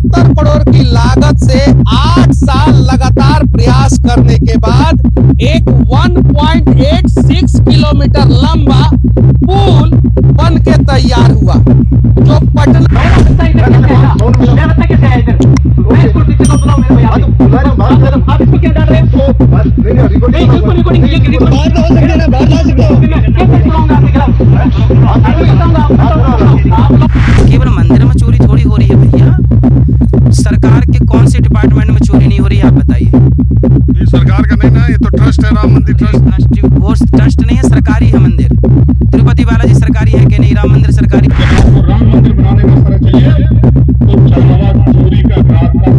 1870 करोड़ की लागत से 8 साल लगातार प्रयास करने के बाद एक 1.86 किलोमीटर लंबा पुल बन के तैयार हुआ, जो पटना केवल मंदिर में चोरी थोड़ी हो रही है भैया, सरकार के कौन से डिपार्टमेंट में चोरी नहीं हो रही है, आप बताइए। ये सरकार का नहीं ना, ये तो ट्रस्ट है, राम मंदिर ट्रस्ट। वो ट्रस्ट नहीं है, सरकारी है मंदिर। तिरुपति बालाजी सरकारी है कि नहीं, राम मंदिर सरकारी। आपको राम मंदिर बनाने का सर चाहिए तो चांदवा चोरी का रात का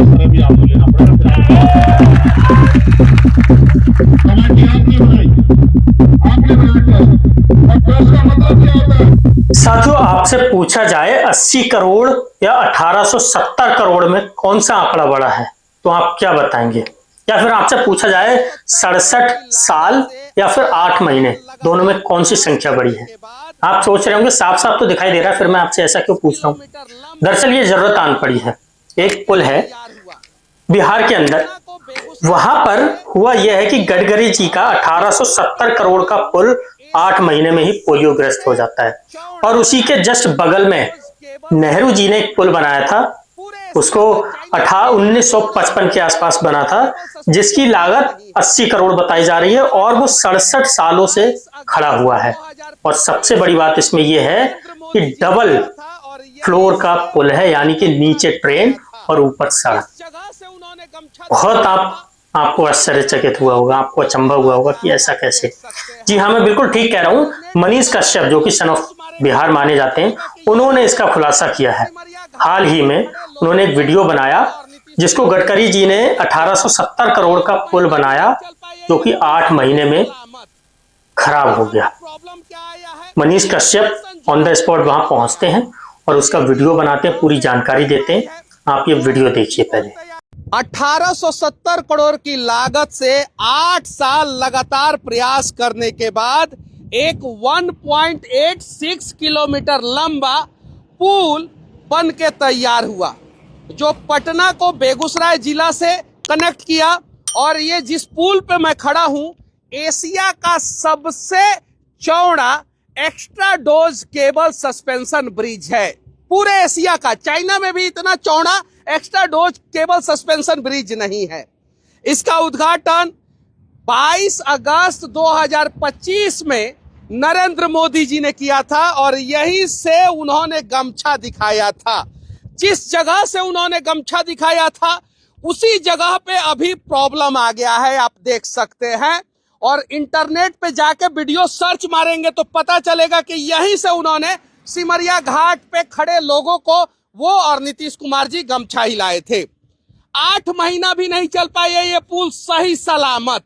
सर भी आपको लेना पड़ेगा। कमेटी आपने बनाई, आपने बनाया ट्रस्ट, और ट्रस्ट का मतलब क्या होता है? साथियों, आपसे पूछा जाए 80 करोड़ या 1870 करोड़ में कौन सा आंकड़ा बड़ा है, तो आप क्या बताएंगे? या फिर आपसे पूछा जाए 67 साल या फिर 8 महीने, दोनों में कौन सी संख्या बड़ी है? आप सोच रहे होंगे साफ साफ तो दिखाई दे रहा है, फिर मैं आपसे ऐसा क्यों पूछ रहा हूँ? दरअसल ये जरूरत आन पड़ी है। एक पुल है बिहार के अंदर, वहां पर हुआ यह है कि गडकरी जी का 1870 करोड़ का पुल 8 महीने में ही पोलियोग्रस्त हो जाता है। और उसी के जस्ट बगल में नेहरू जी ने एक पुल बनाया था, उसको 1955 के आसपास बना था, जिसकी लागत 80 करोड़ बताई जा रही है और वो 67 सालों से खड़ा हुआ है। और सबसे बड़ी बात इसमें यह है कि डबल फ्लोर का पुल है, यानी कि नीचे ट्रेन और ऊपर सड़क। बहुत आपको आश्चर्यचकित हुआ होगा, आपको अचंभा हुआ होगा कि ऐसा कैसे। जी हाँ, मैं बिल्कुल ठीक कह रहा हूँ। मनीष कश्यप, जो कि सन ऑफ बिहार माने जाते हैं, उन्होंने इसका खुलासा किया है। हाल ही में उन्होंने एक वीडियो बनाया जिसको गडकरी जी ने 1870 करोड़ का पुल बनाया, जो कि 8 महीने में खराब हो गया। Manish Kashyap on the spot वहां पहुंचते हैं और उसका वीडियो बनाते हैं, पूरी जानकारी देते हैं। आप ये वीडियो देखिए पहले। 1870 करोड़ की लागत से 8 साल लगातार प्रयास करने के बाद एक 1.86 किलोमीटर लंबा पुल बन के तैयार हुआ, जो पटना को बेगूसराय जिला से कनेक्ट किया। और ये जिस पुल पे मैं खड़ा हूं, एशिया का सबसे चौड़ा extra dose cable suspension bridge है पूरे एशिया का। चाइना में भी इतना चौड़ा extra dose cable suspension bridge नहीं है। इसका उद्घाटन 22 अगस्त 2025 में नरेंद्र मोदी जी ने किया था और यहीं से उन्होंने गमछा दिखाया था। जिस जगह से उन्होंने गमछा दिखाया था उसी जगह पे अभी प्रॉब्लम आ गया है, आप देख सकते हैं। और इंटरनेट पे जाके वीडियो सर्च मारेंगे तो पता चलेगा कि यहीं से उन्होंने सिमरिया घाट पे खड़े लोगों को वो और नीतीश कुमार जी गमछा हिलाए थे। 8 महीना भी नहीं चल पाए ये पुल सही सलामत।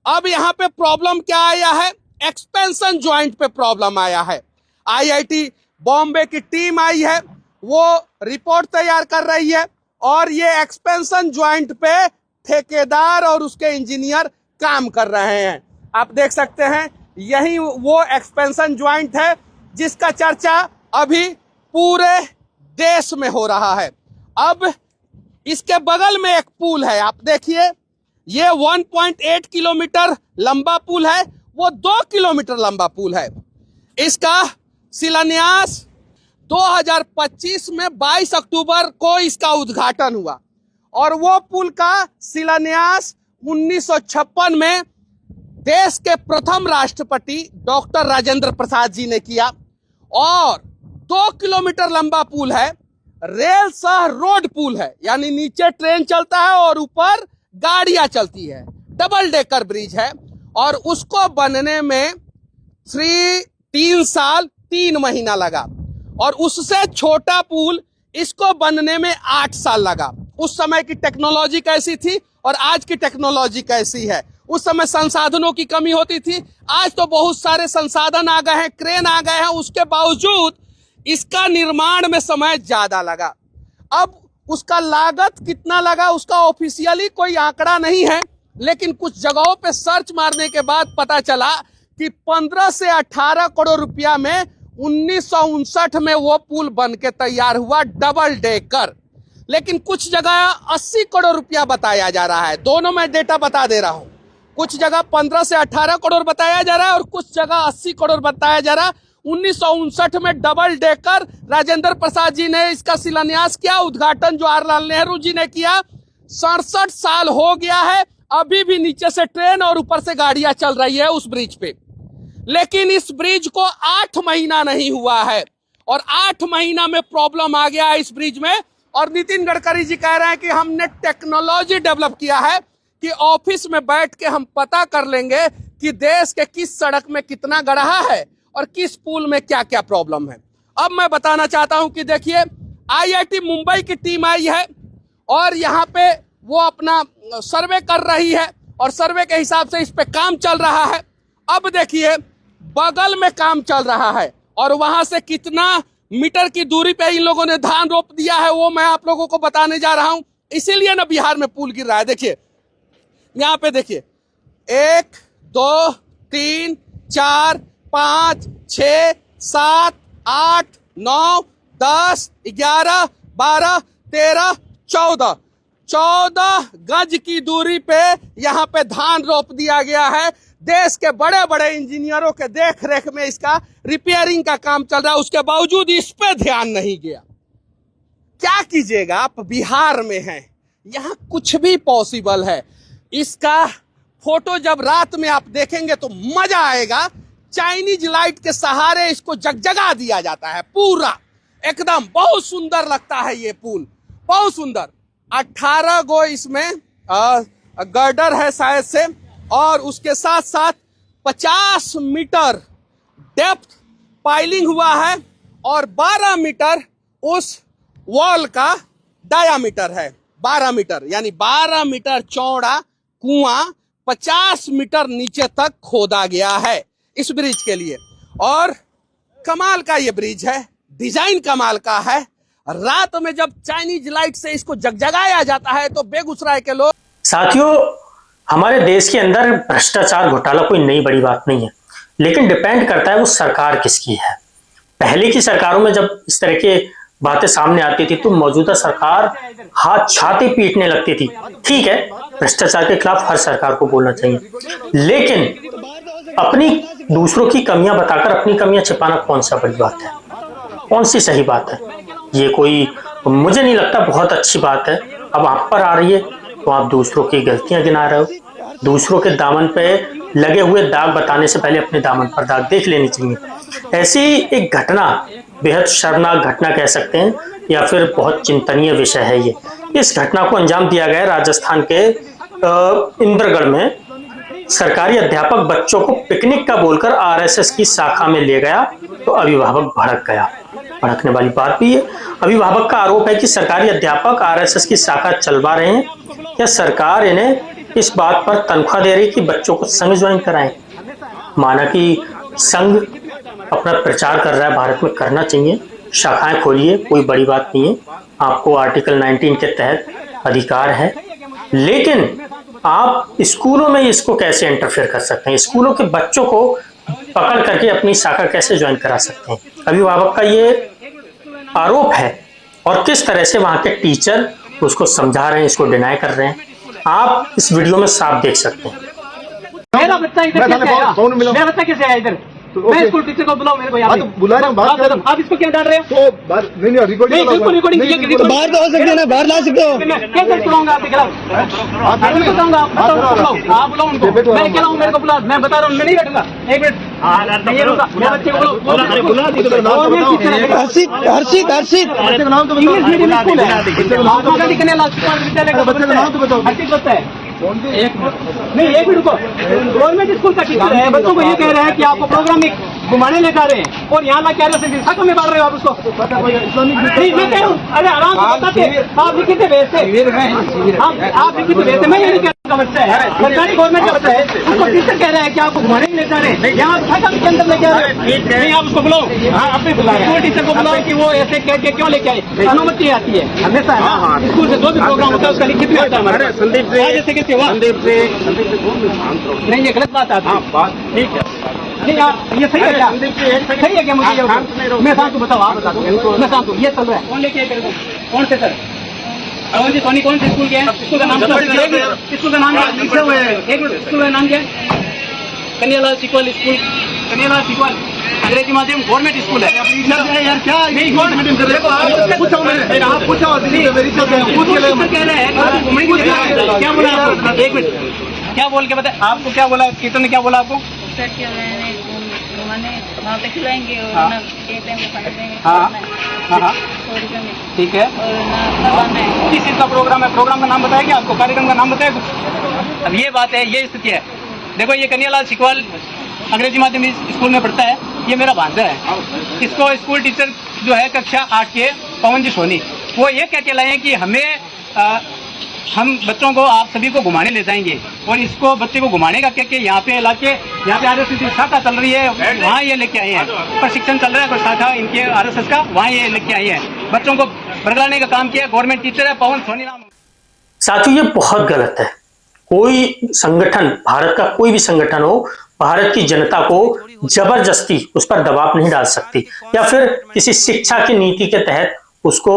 अब यहाँ पे प्रॉब्लम क्या आया है? एक्सपेंशन ज्वाइंट पे प्रॉब्लम आया है। आईआईटी बॉम्बे की टीम आई है, वो रिपोर्ट तैयार कर रही है और ये एक्सपेंशन ज्वाइंट पे ठेकेदार और उसके इंजीनियर काम कर रहे हैं। आप देख सकते हैं यही वो एक्सपेंशन ज्वाइंट है जिसका चर्चा अभी पूरे देश में हो रहा है। अब इसके बगल में एक पुल है, आप देखिए, ये 1.8 किलोमीटर लंबा पुल है, वो 2 किलोमीटर लंबा पुल है। इसका शिलान्यास 2025 में 22 अक्टूबर को इसका उद्घाटन हुआ और वो पुल का शिलान्यास 1956 में देश के प्रथम राष्ट्रपति डॉक्टर राजेंद्र प्रसाद जी ने किया। और 2 किलोमीटर लंबा पुल है, रेल सह रोड पुल है, यानी नीचे ट्रेन चलता है और ऊपर गाड़ियां चलती है। डबल डेकर ब्रिज है और उसको बनने में 3 साल 3 महीना लगा। और उससे छोटा पुल इसको बनने में 8 साल लगा। उस समय की टेक्नोलॉजी कैसी थी और आज की टेक्नोलॉजी कैसी है? उस समय संसाधनों की कमी होती थी, आज तो बहुत सारे संसाधन आ गए हैं, क्रेन आ गए हैं, उसके बावजूद इसका निर्माण में समय ज्यादा लगा। अब उसका लागत कितना लगा उसका ऑफिशियली कोई आंकड़ा नहीं है, लेकिन कुछ जगहों पे सर्च मारने के बाद पता चला कि 15 से 18 करोड़ रुपया में 1959 में वो पुल बन के तैयार हुआ, डबल डेकर। लेकिन कुछ जगह 80 करोड़ रुपया बताया जा रहा है। दोनों में डेटा बता दे रहा हूं। कुछ जगह 15 से 18 करोड़ बताया जा रहा है और कुछ जगह 80 करोड़ बताया जा रहा है। 1959 में डबल डेकर राजेंद्र प्रसाद जी ने इसका शिलान्यास किया, उद्घाटन जवाहरलाल नेहरू जी ने किया। 67 साल हो गया है, अभी भी नीचे से ट्रेन और ऊपर से गाड़ियां चल रही है उस ब्रिज पे। लेकिन इस ब्रिज को 8 महीना नहीं हुआ है और 8 महीना में प्रॉब्लम आ गया है इस ब्रिज में। और नितिन गडकरी जी कह रहे हैं कि हमने टेक्नोलॉजी डेवलप किया है कि ऑफिस में बैठ के हम पता कर लेंगे कि देश के किस सड़क में कितना गड्ढा है और किस पुल में क्या क्या प्रॉब्लम है। अब मैं बताना चाहता हूं कि देखिए, IIT मुंबई की टीम आई है और यहाँ पे वो अपना सर्वे कर रही है और सर्वे के हिसाब से इस पे काम चल रहा है। अब देखिए, बगल में काम चल रहा है और वहां से कितना मीटर की दूरी पे इन लोगों ने धान रोप दिया है वो मैं आप लोगों को बताने जा रहा हूं। इसीलिए ना बिहार में पुल गिर रहा है। देखिए यहाँ पे, देखिए 1 2 3 4 5 6 7 8 9 10 11 12 13 14 गज की दूरी पे यहाँ पे धान रोप दिया गया है। देश के बड़े बड़े इंजीनियरों के देख रेख में इसका रिपेयरिंग का काम चल रहा है, उसके बावजूद इस पे ध्यान नहीं गया। क्या कीजिएगा, आप बिहार में हैं, यहाँ कुछ भी पॉसिबल है। इसका फोटो जब रात में आप देखेंगे तो मजा आएगा। चाइनीज लाइट के सहारे इसको जगजगा दिया जाता है पूरा, एकदम बहुत सुंदर लगता है ये पुल, बहुत सुंदर। 18 गो इसमें गर्डर है शायद से, और उसके साथ साथ 50 मीटर डेप्थ पाइलिंग हुआ है और 12 मीटर उस वॉल का डायामीटर है। 12 मीटर यानी 12 मीटर चौड़ा कुआं 50 मीटर नीचे तक खोदा गया है इस ब्रिज के लिए। और कमाल का ये ब्रिज है, डिजाइन कमाल का है। रात में जब चाइनीज लाइट से इसको जगजगाया जाता है तो बेगूसराय के लोग। साथियों, हमारे देश के अंदर भ्रष्टाचार घोटाला कोई नई बड़ी बात नहीं है, लेकिन डिपेंड करता है वो सरकार किसकी है। पहले की सरकारों में जब इस तरह की बातें सामने आती थी तो मौजूदा सरकार हाथ छाती पीटने लगती थी। ठीक है, भ्रष्टाचार के खिलाफ हर सरकार को बोलना चाहिए, लेकिन अपनी दूसरों की कमियां बताकर अपनी कमियां छिपाना कौन सा बड़ी बात है, कौन सी सही बात है? ये कोई, मुझे नहीं लगता बहुत अच्छी बात है। अब आप पर आ रही है तो आप दूसरों की गलतियां गिना रहे हो। दूसरों के दामन पे लगे हुए दाग बताने से पहले अपने दामन पर दाग देख लेनी चाहिए। ऐसी एक घटना, बेहद शर्मनाक घटना कह सकते हैं या फिर बहुत चिंतनीय विषय है ये। इस घटना को अंजाम दिया गया राजस्थान के इंद्रगढ़ में। सरकारी अध्यापक बच्चों को पिकनिक का बोलकर RSS की शाखा में ले गया तो अभिभावक भड़क गया। भड़कने वाली बात भी है। अभिभावक का आरोप है कि सरकारी अध्यापक RSS की शाखा चलवा रहे हैं। क्या सरकार इन्हें इस बात पर तनख्वाह दे रही कि बच्चों को संघ ज्वाइन कराएं? माना कि संघ अपना प्रचार कर रहा है, भारत में करना चाहिए, शाखाएं खोलिए, कोई बड़ी बात नहीं है। आपको आर्टिकल 19 के तहत अधिकार है, लेकिन आप स्कूलों में इसको कैसे इंटरफेयर कर सकते हैं? स्कूलों के बच्चों को पकड़ करके अपनी शाखा कैसे ज्वाइन करा सकते हैं? अभिभावक का ये आरोप है और किस तरह से वहां के टीचर उसको समझा रहे हैं, इसको डिनाई कर रहे हैं, आप इस वीडियो में साफ देख सकते हैं। मेरा बच्चा इधर कैसे आया? मेरा बच्चा कैसे आया इधर? मैं स्कूल टीचर को बुलाऊं, मेरे को यहाँ बुला रहे हैं, बात कर रहे हैं। आप इसको क्यों डाल रहे हो? तो नहीं रिकॉर्डिंग तो बाहर तो हो सकते हैं ना, बाहर ला सकते हो। कैसे बुलाऊंगा आपके खिलाफ? आप बताऊंगा, आप बुलाओ उनको। मैं क्या लाऊं, मेरे को बुला, मैं बता रहा हूँ, मैं नहीं बैठूंगा। 1 मिनट नहीं रुका, मैं बच्चे को हर्षित इंग्लिश मीडियम स्कूल है, विद्यालय का बच्चे का नाम तो बताओ। हर्षित बच्चा है। एक मिनट रुको, गवर्नमेंट स्कूल का टीचर है, बच्चों को ये कह रहे हैं कि आपको प्रोग्राम में घुमाने ले जा रहे हैं और यहाँ ला क्या शाखा में बांट रहे हो आप उसको। नहीं, मैं कह रहा हूँ, अरे आराम से बताते, आप लिखित भेजते, आप लिखित भेजते, मैं ये नहीं कह रहा बच्चा है, सरकारी गवर्नमेंट का बच्चा है, उसको टीचर कह रहे हैं कि आपको घुमाने ले जा रहे हैं, यहाँ शाखा के अंदर लेके आ रहे हैं। नहीं, आप उसको बुलाओ, आपने बुलाया टीचर को बुलाओ कि वो ऐसे कह के क्यों लेके आए। अनुमति आती है हमेशा स्कूल से, जो भी प्रोग्राम होता है उसका लिखित में आता है। संदीप नहीं, ये गलत बात आती है। ठीक है, नहीं आप ये सही है क्या? सही है क्या? मुझे मैं शांत, बताओ, आप बता दो, मैं शांत हूँ। ये चल रहा है, कौन लेके आए? कौन से सर? पवन जी सोनी कौन से स्कूल के हैं? स्कूल का नाम क्या है? स्कूल का नाम क्या है? एक मिनट, स्कूल का नाम क्या है? कन्हैयालाल सीकवल स्कूल, कन्हैयालाल सीकवल अंग्रेजी माध्यम गवर्नमेंट स्कूल है यार। क्या नहीं गवर्नमेंट कर रहे हो? पूछा मैंने, आप पूछा मेरी सब कह रहे हैं घूमने की जगह। क्या बोला आपको? एक मिनट, क्या बोल के बताए आपको? क्या बोला कीर्तन ने? क्या बोला आपको? वहाँ पे खिलाएंगे और हाँ। ना कहते हैं वो खाने देंगे। हाँ। हाँ। 100 रुपये में ठीक है। और ना लगाना है। किस चीज का प्रोग्राम है? प्रोग्राम का नाम बताया क्या आपको? कार्यक्रम का नाम बताया कुछ? अब ये बात है, ये स्थिति है। देखो ये कन्हैयालाल सीकवल अंग्रेजी माध्यम स्कूल में पढ़ता है, ये मेरा भांजा है। इसको स्कूल टीचर जो है कक्षा 8 के पवन जी सोनी, वो ये कह के लाए हैं कि हम बच्चों को, आप सभी को घुमाने ले जाएंगे। और इसको बच्चे को घुमाने का क्या यहाँ पे RSS की शाखा चल रही है, वहाँ ये लेके आए हैं। प्रशिक्षण चल रहा है, कोई शाखा इनके RSS का, वहाँ ये लेके आए हैं। बच्चों को बरगलाने का काम किया, गवर्नमेंट टीचर है पवन सोनी नाम। साथियों, ये बहुत गलत है। कोई संगठन, भारत का कोई भी संगठन हो, भारत की जनता को जबरदस्ती उस पर दबाव नहीं डाल सकती, या फिर किसी शिक्षा की नीति के तहत उसको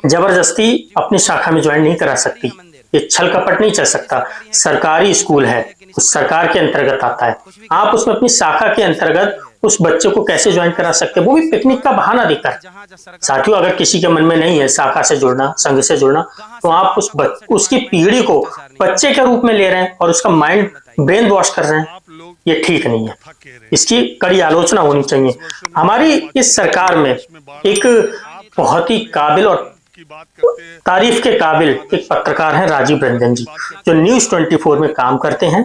जबरदस्ती अपनी शाखा में ज्वाइन नहीं करा सकती। ये छल कपट नहीं चल सकता। सरकारी स्कूल है, उस सरकार के अंतर्गत आता है। आप उसमें अपनी शाखा के अंतर्गत उस बच्चे को कैसे ज्वाइन करा सकते, वो भी पिकनिक का बहाना देकर। साथियों, अगर किसी के मन में नहीं है शाखा से जुड़ना, संघ से जुड़ना, तो आप उसकी पीढ़ी को बच्चे के रूप में ले रहे हैं और उसका माइंड ब्रेन वॉश कर रहे हैं। ये ठीक नहीं है, इसकी कड़ी आलोचना होनी चाहिए। हमारी इस सरकार में एक बहुत ही काबिल और तारीफ के काबिल एक पत्रकार हैं राजीव रंजन जी, जो न्यूज़ 24 में काम करते हैं।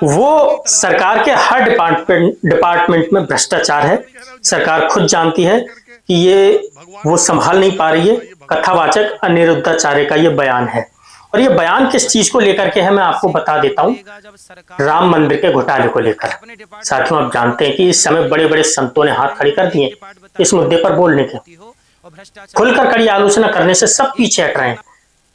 वो सरकार के हर डिपार्टमेंट में भ्रष्टाचार है। सरकार खुद जानती है कि ये वो संभाल नहीं पा रही है। कथावाचक अनिरुद्धाचार्य का ये बयान है, और ये बयान किस चीज को लेकर के है मैं आपको बता देता हूँ। राम मंदिर के घोटाले को लेकर। साथियों, आप जानते हैं कि इस समय बड़े बड़े संतों ने हाथ खड़े कर दिए इस मुद्दे पर बोलने के। खुलकर कड़ी आलोचना करने से सब पीछे हट रहे हैं,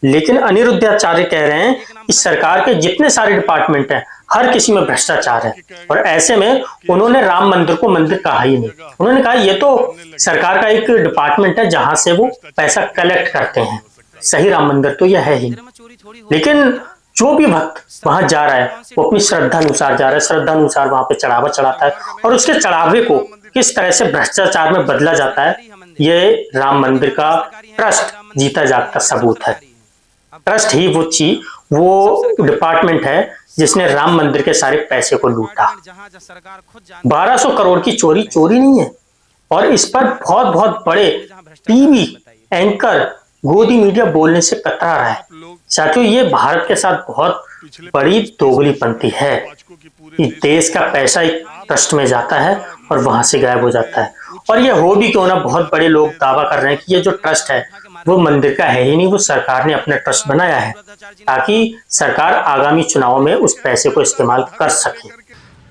लेकिन अनिरुद्धाचार्य कह रहे हैं कि सरकार के जितने सारे डिपार्टमेंट हैं, हर किसी में भ्रष्टाचार है। और ऐसे में उन्होंने राम मंदिर को मंदिर कहा ही नहीं। उन्होंने कहा ये तो सरकार का एक डिपार्टमेंट है जहां से वो पैसा कलेक्ट करते हैं। सही राम मंदिर तो यह है ही। लेकिन जो भी भक्त वहां जा रहा है वो अपनी श्रद्धा अनुसार जा रहा है, श्रद्धा अनुसार वहां पे चढ़ावा चढ़ाता है, और उसके चढ़ावे को किस तरह से भ्रष्टाचार में बदला जाता है, ये राम मंदिर का ट्रस्ट जीता जागता सबूत है। ट्रस्ट ही वो डिपार्टमेंट है जिसने राम मंदिर के सारे पैसे को लूटा। 1200 करोड़ की चोरी नहीं है, और इस पर बहुत बड़े टीवी एंकर गोदी मीडिया बोलने से कतरा रहा है। साथियों, ये भारत के साथ बहुत बड़ी दोगलीपंथी है कि देश का पैसा एक ट्रस्ट में जाता है और वहां से गायब हो जाता है। और ये हो भी क्यों ना, बहुत बड़े लोग दावा कर रहे हैं कि ये जो ट्रस्ट है वो मंदिर का है ही नहीं, वो सरकार ने अपना ट्रस्ट बनाया है ताकि सरकार आगामी चुनाव में उस पैसे को इस्तेमाल कर सके।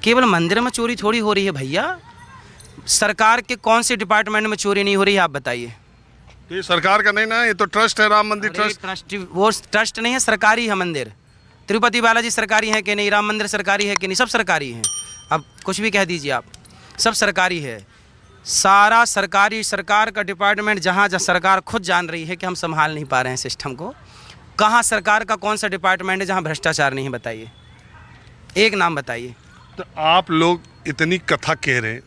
केवल मंदिर में चोरी थोड़ी हो रही है भैया, सरकार के कौन से डिपार्टमेंट में चोरी नहीं हो रही है, आप बताइए। ये सरकार का नहीं ना, ये तो ट्रस्ट है, राम मंदिर ट्रस्ट। वो ट्रस्ट नहीं है, सरकारी है मंदिर। तिरुपति बालाजी सरकारी है कि नहीं, राम मंदिर सरकारी है कि नहीं, सब सरकारी है। अब कुछ भी कह दीजिए आप, सब सरकारी है। सारा सरकारी, सरकार का डिपार्टमेंट जहाँ सरकार खुद जान रही है कि हम संभाल नहीं पा रहे हैं सिस्टम को। कहाँ सरकार का कौन सा डिपार्टमेंट है जहाँ भ्रष्टाचार नहीं है, बताइए, एक नाम बताइए। तो आप लोग इतनी कथा कह रहे हैं,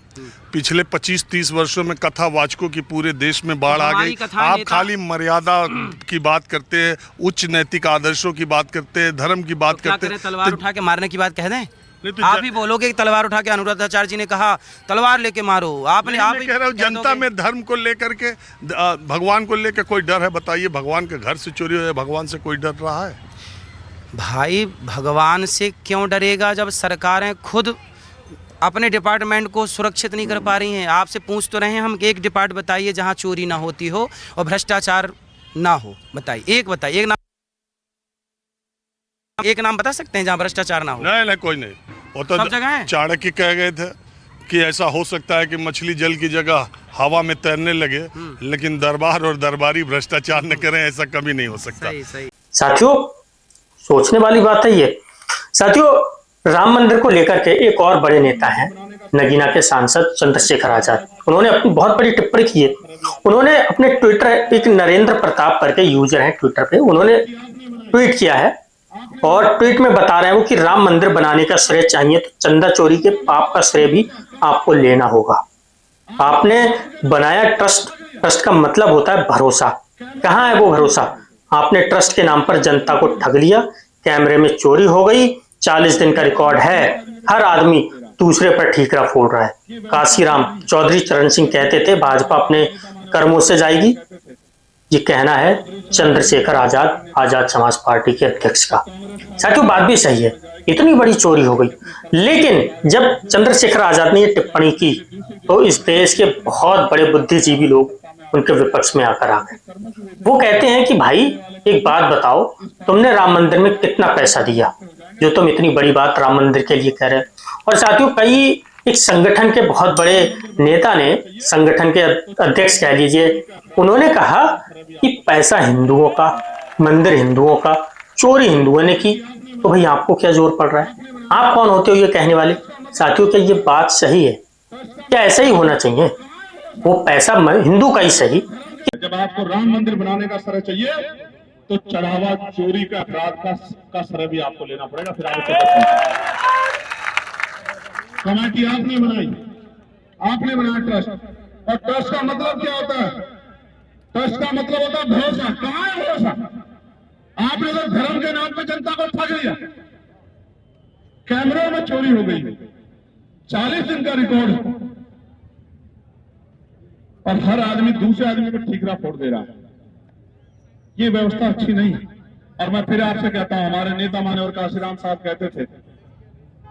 पिछले 25-30 वर्षों में कथा वाचकों की पूरे देश में बाढ़ आ गई। आप खाली मर्यादा की बात करते हैं, उच्च नैतिक आदर्शों की बात करते हैं, धर्म की बात करते हैं। तलवार उठा के मारने की बात कह दें? आप ही बोलोगे कि तलवार उठा के, अनुराधाचार्य जी ने कहा तलवार लेके मारो। आपने आप ही कह रहा हूँ, जनता में धर्म को लेकर के, भगवान को लेकर कोई डर है? बताइए, भगवान के घर से चोरी हो, भगवान से कोई डर रहा है? भाई, भगवान से क्यों डरेगा जब सरकारें खुद अपने डिपार्टमेंट को सुरक्षित नहीं कर पा रही हैं। आपसे पूछ तो रहे हैं हम, एक डिपार्ट बताइए जहां चोरी ना होती हो और भ्रष्टाचार ना हो। बताइए, एक बताइए, एक नाम बता सकते हैं जहां भ्रष्टाचार ना हो? नहीं, कोई नहीं। वो तो सब जगह है। चाणक्य कह गए थे कि ऐसा हो सकता है कि मछली जल की जगह हवा में तैरने लगे, लेकिन दरबार और दरबारी भ्रष्टाचार न करें, ऐसा कभी नहीं हो सकता। सही। साथियों, सोचने वाली बात है ये। साथियों, राम मंदिर को लेकर के एक और बड़े नेता हैं नगीना के सांसद चंद्रशेखर आजाद, उन्होंने अपनी बहुत बड़ी टिप्पणी की है। उन्होंने अपने ट्विटर, एक नरेंद्र प्रताप करके यूजर है ट्विटर पे, उन्होंने ट्वीट किया है और ट्वीट में बता रहे हैं वो कि राम मंदिर बनाने का श्रेय चाहिए तो चंदा चोरी के पाप का श्रेय भी आपको लेना होगा। आपने बनाया ट्रस्ट, ट्रस्ट का मतलब होता है भरोसा। कहाँ है वो भरोसा? आपने ट्रस्ट के नाम पर जनता को ठग लिया, कैमरे में चोरी हो गई, 40 दिन का रिकॉर्ड है, हर आदमी दूसरे पर ठीकरा फोड़ रहा है। काशीराम चौधरी चरण सिंह कहते थे भाजपा अपने कर्मों से जाएगी, ये कहना है चंद्रशेखर आजाद, आजाद समाज पार्टी के अध्यक्ष का। साथियों बात भी सही है, इतनी बड़ी चोरी हो गई, लेकिन जब चंद्रशेखर आजाद ने ये टिप्पणी की तो इस देश के बहुत बड़े बुद्धिजीवी लोग उनके विपक्ष में आकर आ गए। वो कहते हैं कि भाई एक बात बताओ, तुमने राम मंदिर में कितना पैसा दिया जो तुम इतनी बड़ी बात राम मंदिर के लिए कह रहे हो? और साथियों कई एक संगठन के बहुत बड़े नेता ने, संगठन के अध्यक्ष कह लीजिए, उन्होंने कहा कि पैसा हिंदुओं का, मंदिर हिंदुओं का, चोरी हिंदुओं ने की, तो भाई आपको क्या जोर पड़ रहा है? आप कौन होते हो ये कहने वाले? साथियों क्या ये बात सही है? क्या ऐसा ही होना चाहिए? वो पैसा हिंदू का ही सही। जब आपको राम मंदिर बनाने का श्रेय चाहिए तो चढ़ावा चोरी का अपराध का श्रेय भी आपको लेना पड़ेगा। फिर आपको कमेटी आपने बनाई, आपने बनाया ट्रस्ट, और ट्रस्ट का मतलब क्या होता है? ट्रस्ट का मतलब होता है भरोसा। कहां है भरोसा? आपने तो धर्म के नाम पे जनता को ठग लिया, कैमरों में चोरी हो गई, 40 दिन का रिकॉर्ड, और हर आदमी दूसरे आदमी को ठीकरा फोड़ दे रहा है। ये व्यवस्था अच्छी नहीं है। और मैं फिर आपसे कहता हूं, हमारे नेता माने और काशीराम साहब कहते थे,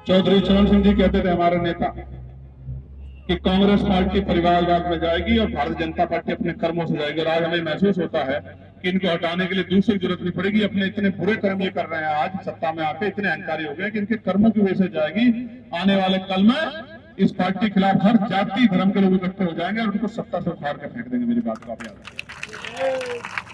चौधरी चरण सिंह जी कहते थे हमारे नेता, कि कांग्रेस पार्टी परिवारवाद में जाएगी और भारतीय जनता पार्टी अपने कर्मों से जाएगी। और आज हमें महसूस होता है कि इनको हटाने के लिए दूसरी जरूरत नहीं पड़ेगी। अपने इतने बुरे कर्म ये कर रहे हैं, आज सत्ता में आके इतने अहंकारी हो गए कि इनके कर्मों की वजह से जाएगी। आने वाले कल में इस पार्टी के खिलाफ हर जाति धर्म के लोग इकट्ठे हो जाएंगे और उनको सत्ता से उखाड़ कर फेंक देंगे। मेरी बात को आप याद रखें।